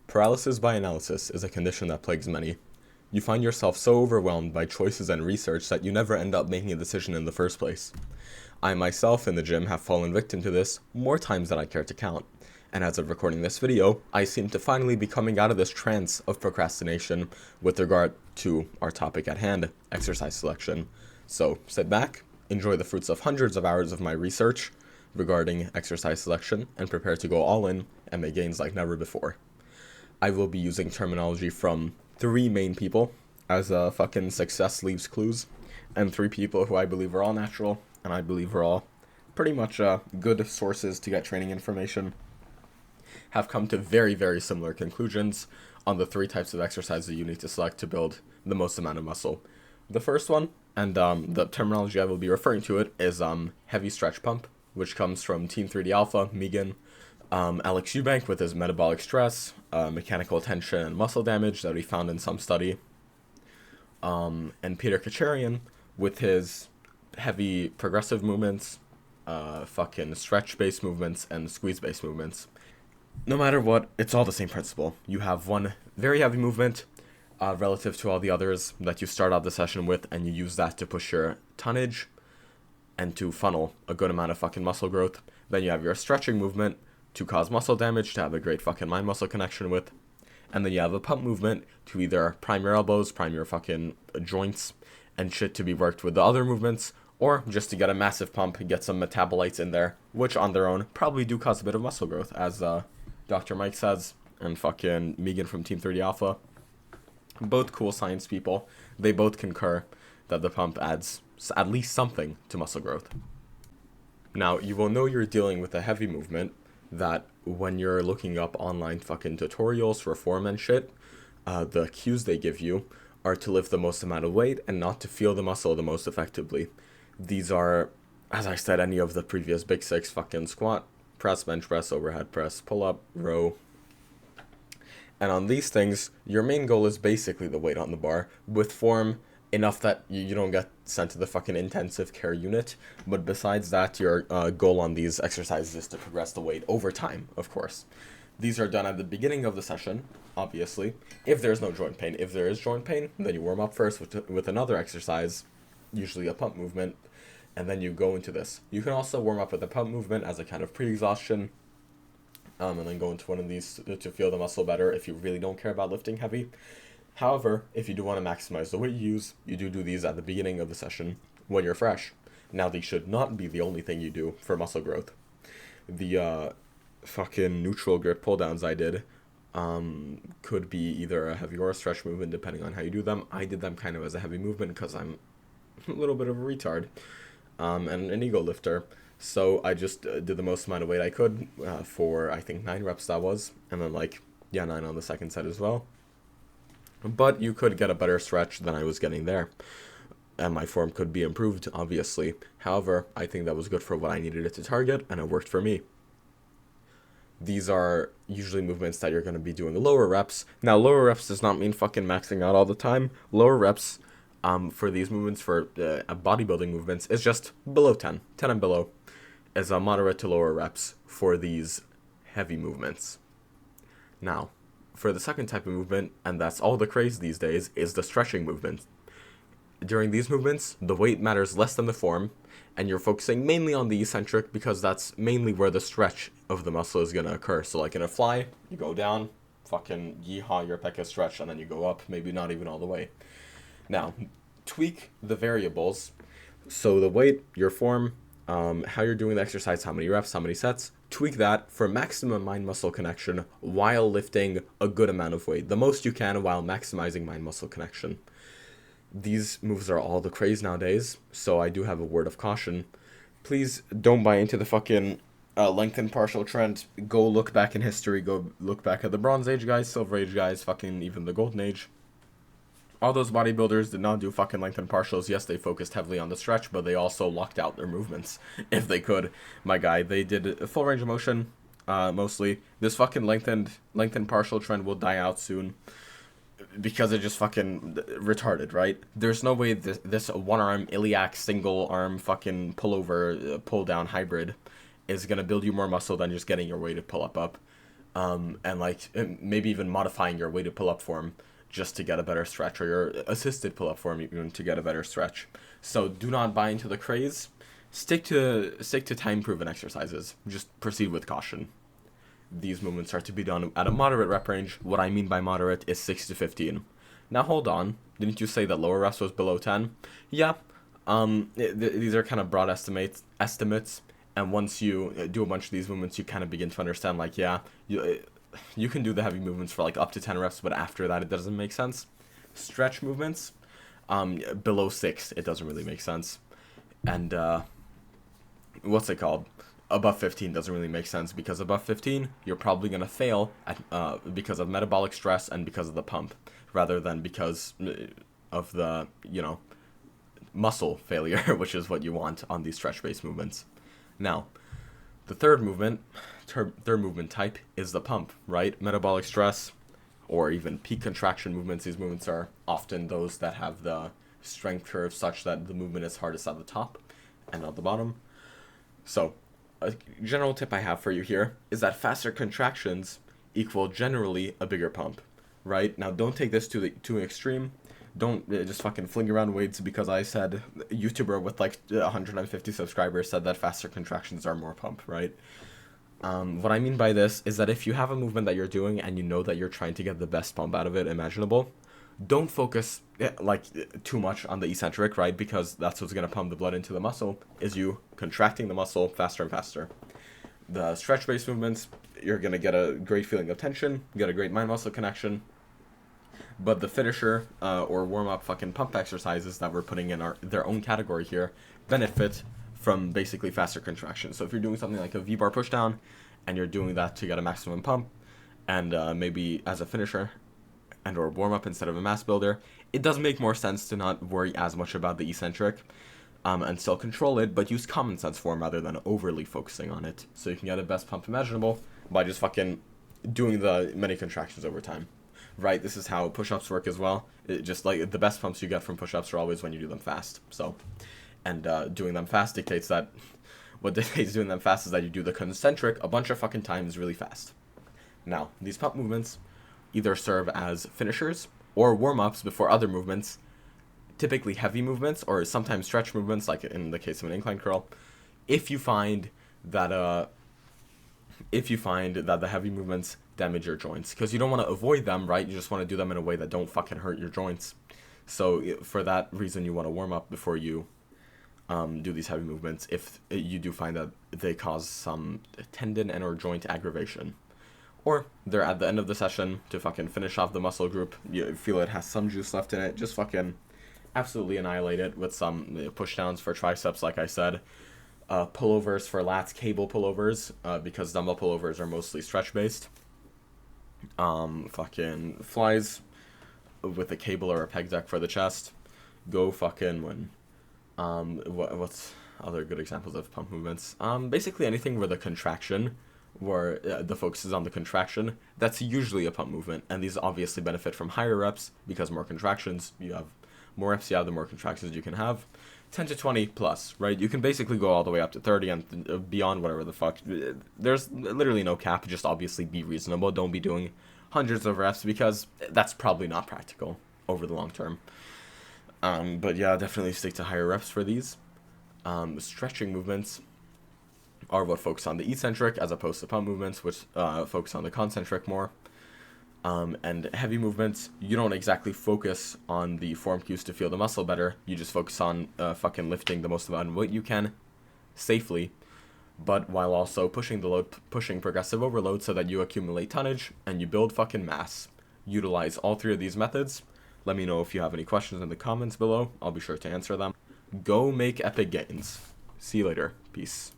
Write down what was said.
Paralysis by analysis is a condition that plagues many. You find yourself so overwhelmed by choices and research that you never end up making a decision in the first place. I myself in the gym have fallen victim to this more times than I care to count, and as of recording this video, I seem to finally be coming out of this trance of procrastination with regard to our topic at hand, exercise selection. So sit back, enjoy the fruits of hundreds of hours of my research regarding exercise selection, and prepare to go all in and make gains like never before. I will be using terminology from 3 main people, as fucking success leaves clues, and 3 people who I believe are all natural, and I believe are all pretty much good sources to get training information, have come to very, very similar conclusions on the 3 types of exercises you need to select to build the most amount of muscle. The first one, and the terminology I will be referring to it, is heavy stretch pump, which comes from Team 3D Alpha, Migan, Alex Eubank with his metabolic stress, mechanical tension and muscle damage that we found in some study, and Peter Khatcherian with his heavy progressive movements, fucking stretch-based movements, and squeeze-based movements. No matter what, it's all the same principle. You have one very heavy movement relative to all the others that you start out the session with, and you use that to push your tonnage and to funnel a good amount of fucking muscle growth. Then you have your stretching movement to cause muscle damage, to have a great fucking mind-muscle connection with. And then you have a pump movement to either prime your elbows, prime your fucking joints, and shit to be worked with the other movements, or just to get a massive pump, get some metabolites in there, which on their own probably do cause a bit of muscle growth, as Dr. Mike says, and fucking Migan from Team 30 Alpha. Both cool science people. They both concur that the pump adds at least something to muscle growth. Now, you will know you're dealing with a heavy movement that when you're looking up online fucking tutorials for form and shit, the cues they give you are to lift the most amount of weight and not to feel the muscle the most effectively. These are, as I said, any of the previous big 6, fucking squat, press, bench press, overhead press, pull up, row. And on these things, your main goal is basically the weight on the bar, with form enough that you don't get sent to the fucking intensive care unit. But besides that, your goal on these exercises is to progress the weight over time, of course. These are done at the beginning of the session, obviously, if there's no joint pain. If there is joint pain, then you warm up first with another exercise, usually a pump movement, and then you go into this. You can also warm up with a pump movement as a kind of pre-exhaustion, and then go into one of these to feel the muscle better if you really don't care about lifting heavy. However, if you do want to maximize the weight you use, you do these at the beginning of the session when you're fresh. Now, these should not be the only thing you do for muscle growth. The fucking neutral grip pull downs I did could be either a heavy or a stretch movement depending on how you do them. I did them kind of as a heavy movement because I'm a little bit of a retard and an ego lifter. So I just did the most amount of weight I could for, I think, 9 reps that was. And then 9 on the second set as well. But you could get a better stretch than I was getting there. And my form could be improved, obviously. However, I think that was good for what I needed it to target, and it worked for me. These are usually movements that you're going to be doing lower reps. Now, lower reps does not mean fucking maxing out all the time. Lower reps for these movements, for bodybuilding movements, is just below 10. 10 and below is a moderate to lower reps for these heavy movements. Now, for the second type of movement, and that's all the craze these days, is the stretching movement. During these movements, the weight matters less than the form, and you're focusing mainly on the eccentric because that's mainly where the stretch of the muscle is going to occur. So like in a fly, you go down, fucking yeehaw, your pec is stretched, and then you go up, maybe not even all the way. Now, tweak the variables. So the weight, your form, how you're doing the exercise, how many reps, how many sets, tweak that for maximum mind-muscle connection while lifting a good amount of weight. The most you can while maximizing mind-muscle connection. These moves are all the craze nowadays, so I do have a word of caution. Please don't buy into the fucking lengthened partial trend. Go look back in history. Go look back at the Bronze Age guys, Silver Age guys, fucking even the Golden Age. All those bodybuilders did not do fucking lengthened partials. Yes, they focused heavily on the stretch, but they also locked out their movements if they could. My guy, they did a full range of motion, mostly. This fucking lengthened partial trend will die out soon because it just fucking retarded, right? There's no way this one-arm iliac single-arm fucking pull-down hybrid is gonna build you more muscle than just getting your weighted pull-up up. and like maybe even modifying your weighted pull-up form just to get a better stretch, or your assisted pull-up form even to get a better stretch. So do not buy into the craze. Stick to time-proven exercises. Just proceed with caution. These movements are to be done at a moderate rep range. What I mean by moderate is 6 to 15. Now hold on. Didn't you say that lower reps was below 10? Yeah. These are kind of broad estimates. And once you do a bunch of these movements, you kind of begin to understand, like, yeah, you can do the heavy movements for like up to 10 reps, but after that, it doesn't make sense. Stretch movements, below 6, it doesn't really make sense. And what's it called? Above 15 doesn't really make sense, because above 15, you're probably going to fail at, because of metabolic stress and because of the pump, rather than because of the, muscle failure, which is what you want on these stretch-based movements. Now, the third movement type is the pump, right? Metabolic stress, or even peak contraction movements. These movements are often those that have the strength curve such that the movement is hardest at the top and at the bottom. So, a general tip I have for you here is that faster contractions equal generally a bigger pump, right? Now, don't take this to an extreme. Don't just fucking fling around weights because I said a YouTuber with like 150 subscribers said that faster contractions are more pump, right? What I mean by this is that if you have a movement that you're doing and you know that you're trying to get the best pump out of it imaginable, don't focus too much on the eccentric, right? Because that's what's going to pump the blood into the muscle, is you contracting the muscle faster and faster. The stretch-based movements, you're going to get a great feeling of tension, get a great mind-muscle connection. But the finisher or warm-up fucking pump exercises that we're putting in their own category here benefit from basically faster contractions. So if you're doing something like a V-bar pushdown and you're doing that to get a maximum pump, and maybe as a finisher and or warm-up instead of a mass builder, it does make more sense to not worry as much about the eccentric and still control it, but use common sense form rather than overly focusing on it. So you can get the best pump imaginable by just fucking doing the many contractions over time. Right, this is how push-ups work as well. Just like the best pumps you get from push-ups are always when you do them fast. So, and doing them fast dictates that, what dictates doing them fast is that you do the concentric a bunch of fucking times really fast. Now, these pump movements either serve as finishers or warm-ups before other movements, typically heavy movements or sometimes stretch movements, like in the case of an incline curl, if you find that the heavy movements damage your joints, because you don't want to avoid them, right? You just want to do them in a way that don't fucking hurt your joints. So for that reason, you want to warm up before you do these heavy movements if you do find that they cause some tendon and or joint aggravation. Or they're at the end of the session to fucking finish off the muscle group. You feel it has some juice left in it, just fucking absolutely annihilate it with some push downs for triceps, like I said. Pullovers for lats, cable pullovers, because dumbbell pullovers are mostly stretch based. Fucking flies with a cable or a peg deck for the chest. Go fucking win. What's other good examples of pump movements? Basically anything where the contraction, where the focus is on the contraction, that's usually a pump movement. And these obviously benefit from higher reps because more contractions, you have more reps, the more contractions you can have. 10 to 20 plus, right? You can basically go all the way up to 30 and beyond whatever the fuck. There's literally no cap, just obviously be reasonable. Don't be doing hundreds of reps because that's probably not practical over the long term. But yeah, definitely stick to higher reps for these. Stretching movements are what focus on the eccentric as opposed to pump movements, which focus on the concentric more. And heavy movements, you don't exactly focus on the form cues to feel the muscle better. You just focus on fucking lifting the most amount of weight you can safely, but while also pushing progressive overload so that you accumulate tonnage and you build fucking mass. Utilize all three of these methods. Let me know if you have any questions in the comments below. I'll be sure to answer them. Go make epic gains. See you later. Peace.